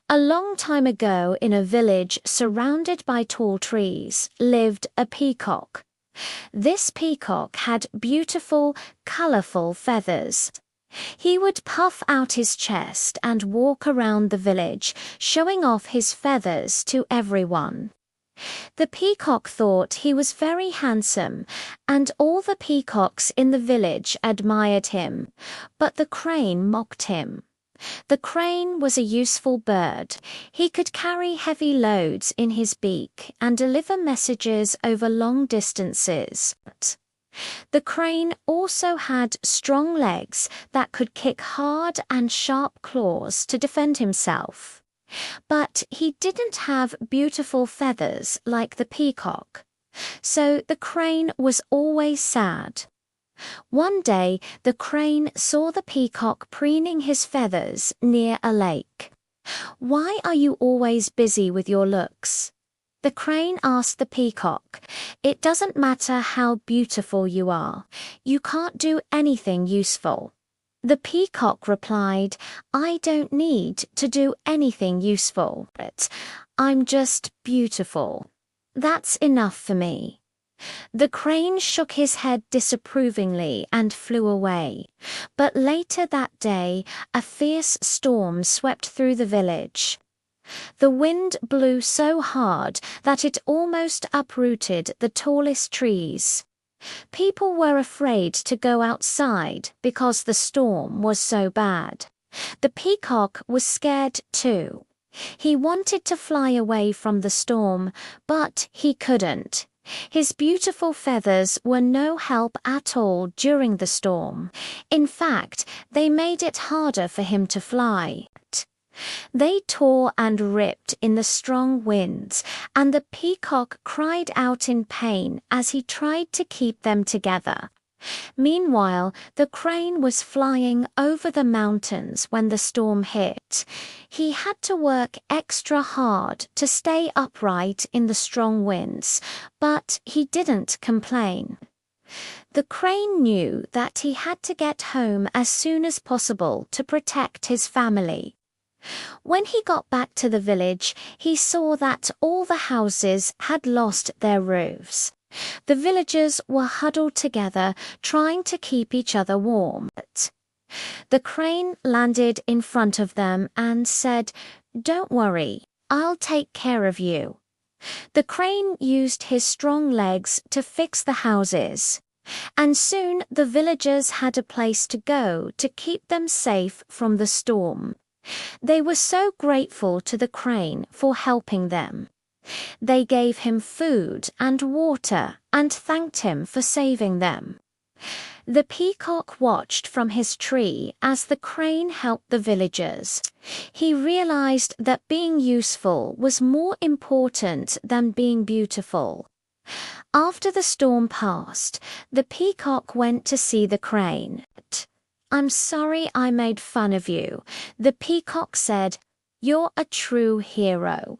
A long time ago, in a village surrounded by tall trees, lived a peacock. This peacock had beautiful, colorful feathers. He would puff out his chest and walk around the village, showing off his feathers to everyone. The peacock thought he was very handsome, and all the peacocks in the village admired him, but the crane mocked him. The crane was a useful bird. He could carry heavy loads in his beak and deliver messages over long distances. The crane also had strong legs that could kick hard and sharp claws to defend himself. But he didn't have beautiful feathers like the peacock, so the crane was always sad. One day, the crane saw the peacock preening his feathers near a lake. "Why are you always busy with your looks?" The crane asked the peacock. "It doesn't matter how beautiful you are. You can't do anything useful." The peacock replied, "I don't need to do anything useful. I'm just beautiful. That's enough for me." The crane shook his head disapprovingly and flew away. But later that day, a fierce storm swept through the village. The wind blew so hard that it almost uprooted the tallest trees. People were afraid to go outside because the storm was so bad. The peacock was scared too. He wanted to fly away from the storm, but he couldn't. His beautiful feathers were no help at all during the storm. In fact, they made it harder for him to fly. They tore and ripped in the strong winds, and the peacock cried out in pain as he tried to keep them together. Meanwhile, the crane was flying over the mountains when the storm hit. He had to work extra hard to stay upright in the strong winds, but he didn't complain. The crane knew that he had to get home as soon as possible to protect his family. When he got back to the village, he saw that all the houses had lost their roofs. The villagers were huddled together, trying to keep each other warm. The crane landed in front of them and said, "Don't worry, I'll take care of you." The crane used his strong legs to fix the houses, and soon the villagers had a place to go to keep them safe from the storm. They were so grateful to the crane for helping them. They gave him food and water and thanked him for saving them. The peacock watched from his tree as the crane helped the villagers. He realized that being useful was more important than being beautiful. After the storm passed, the peacock went to see the crane. "I'm sorry I made fun of you," the peacock said. "You're a true hero."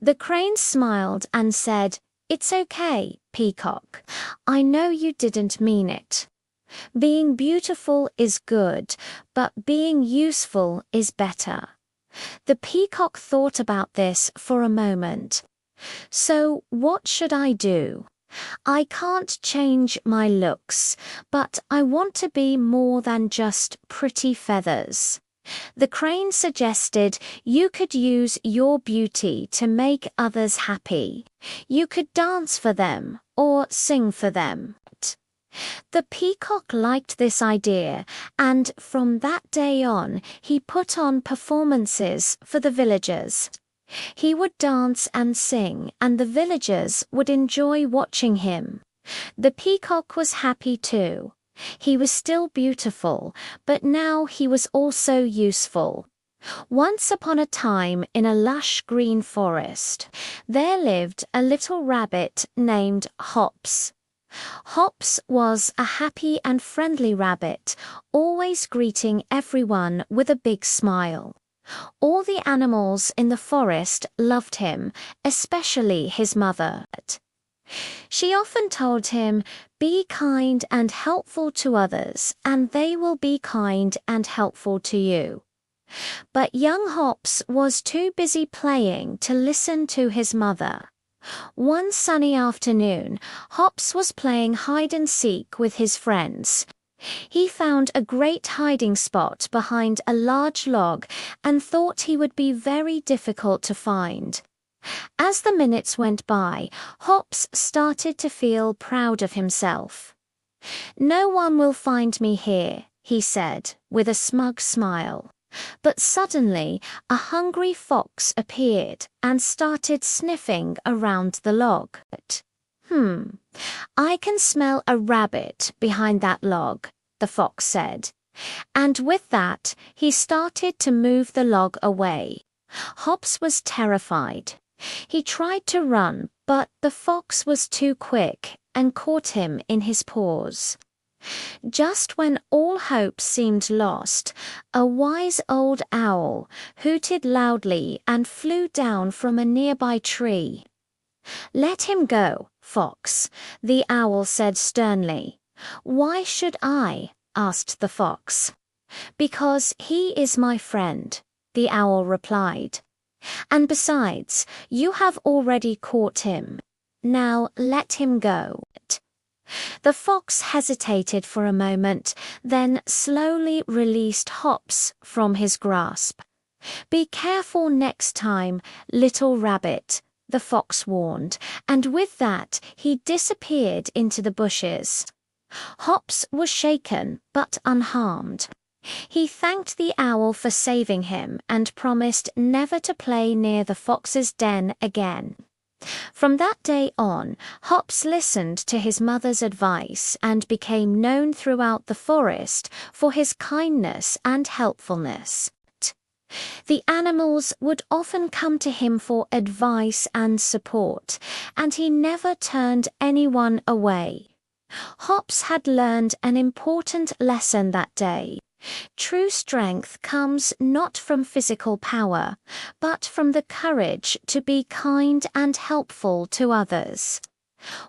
The crane smiled and said, "It's okay, peacock. I know you didn't mean it. Being beautiful is good, but being useful is better." The peacock thought about this for a moment. "So what should I do? I can't change my looks, but I want to be more than just pretty feathers." The crane suggested you could use your beauty to make others happy. You could dance for them or sing for them. The peacock liked this idea, and from that day on, he put on performances for the villagers. He would dance and sing, and the villagers would enjoy watching him. The peacock was happy too. He was still beautiful, but now he was also useful. Once upon a time, in a lush green forest, there lived a little rabbit named Hops. Hops was a happy and friendly rabbit, always greeting everyone with a big smile. All the animals in the forest loved him, especially his mother. She often told him, "Be kind and helpful to others, and they will be kind and helpful to you." But young Hops was too busy playing to listen to his mother. One sunny afternoon, Hops was playing hide-and-seek with his friends. He found a great hiding spot behind a large log and thought he would be very difficult to find. As the minutes went by, Hops started to feel proud of himself. "No one will find me here," he said, with a smug smile. But suddenly, a hungry fox appeared and started sniffing around the log. "I can smell a rabbit behind that log," the fox said. And with that, he started to move the log away. Hops was terrified. He tried to run, but the fox was too quick and caught him in his paws. Just when all hope seemed lost, a wise old owl hooted loudly and flew down from a nearby tree. "Let him go, Fox," the owl said sternly. "Why should I?" asked the fox. "Because he is my friend," the owl replied. "And besides, you have already caught him. Now let him go." The fox hesitated for a moment, then slowly released Hops from his grasp. "Be careful next time, little rabbit," the fox warned, and with that he disappeared into the bushes. Hops was shaken but unharmed. He thanked the owl for saving him and promised never to play near the fox's den again. From that day on, Hops listened to his mother's advice and became known throughout the forest for his kindness and helpfulness. The animals would often come to him for advice and support, and he never turned anyone away. Hops had learned an important lesson that day. True strength comes not from physical power, but from the courage to be kind and helpful to others.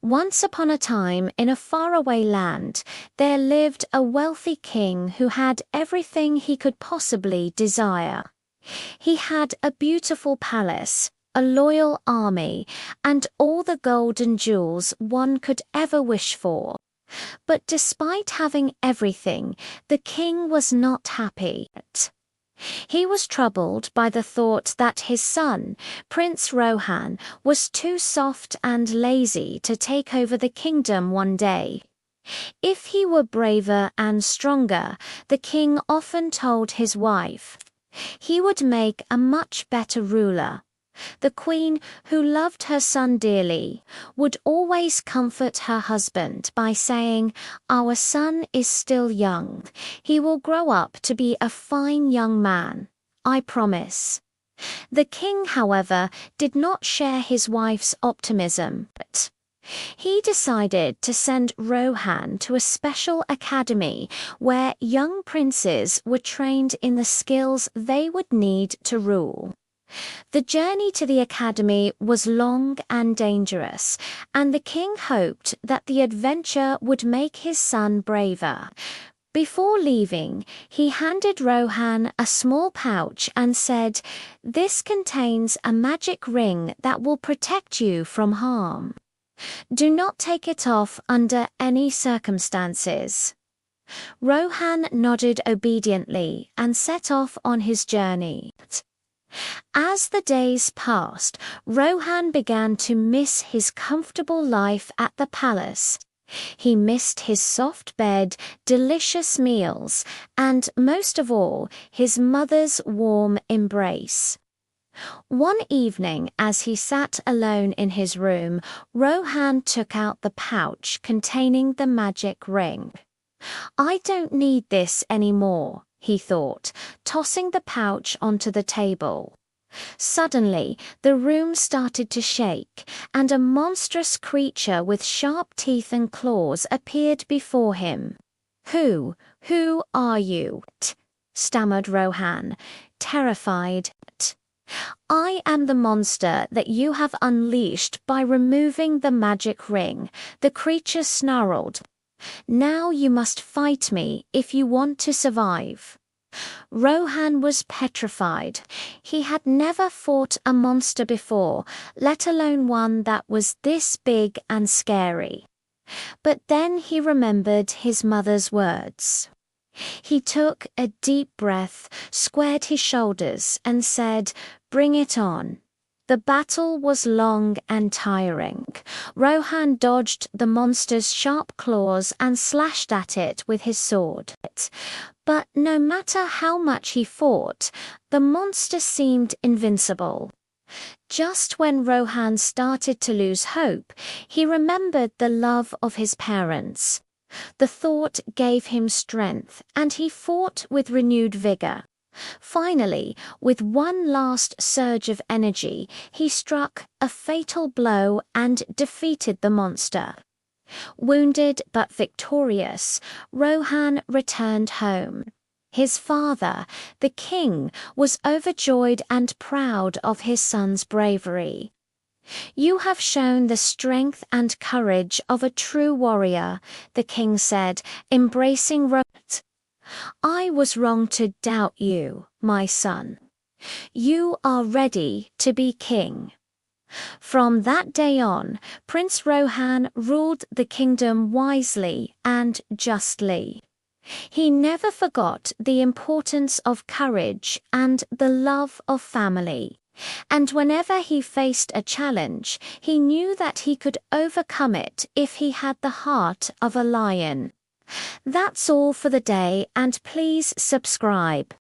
Once upon a time, in a faraway land, there lived a wealthy king who had everything he could possibly desire. He had a beautiful palace, a loyal army, and all the gold and jewels one could ever wish for. But despite having everything, the king was not happy. He was troubled by the thought that his son, Prince Rohan, was too soft and lazy to take over the kingdom one day. If he were braver and stronger, the king often told his wife, he would make a much better ruler. The queen, who loved her son dearly, would always comfort her husband by saying, "Our son is still young. He will grow up to be a fine young man. I promise." The king, however, did not share his wife's optimism. He decided to send Rohan to a special academy where young princes were trained in the skills they would need to rule. The journey to the academy was long and dangerous, and the king hoped that the adventure would make his son braver. Before leaving, he handed Rohan a small pouch and said, "This contains a magic ring that will protect you from harm. Do not take it off under any circumstances." Rohan nodded obediently and set off on his journey. As the days passed, Rohan began to miss his comfortable life at the palace. He missed his soft bed, delicious meals, and most of all, his mother's warm embrace. One evening, as he sat alone in his room, Rohan took out the pouch containing the magic ring. "I don't need this anymore," he thought, tossing the pouch onto the table. Suddenly, the room started to shake, and a monstrous creature with sharp teeth and claws appeared before him. Who are you?" stammered Rohan, terrified. "I am the monster that you have unleashed by removing the magic ring," the creature snarled. "Now you must fight me if you want to survive." Rohan was petrified. He had never fought a monster before, let alone one that was this big and scary. But then he remembered his mother's words. He took a deep breath, squared his shoulders, and said, "Bring it on." The battle was long and tiring. Rohan dodged the monster's sharp claws and slashed at it with his sword. But no matter how much he fought, the monster seemed invincible. Just when Rohan started to lose hope, he remembered the love of his parents. The thought gave him strength, and he fought with renewed vigor. Finally, with one last surge of energy, he struck a fatal blow and defeated the monster. Wounded but victorious, Rohan returned home. His father, the king, was overjoyed and proud of his son's bravery. "You have shown the strength and courage of a true warrior," the king said, embracing Rohan. "I was wrong to doubt you, my son. You are ready to be king." From that day on, Prince Rohan ruled the kingdom wisely and justly. He never forgot the importance of courage and the love of family. And whenever he faced a challenge, he knew that he could overcome it if he had the heart of a lion. That's all for the day, and please subscribe.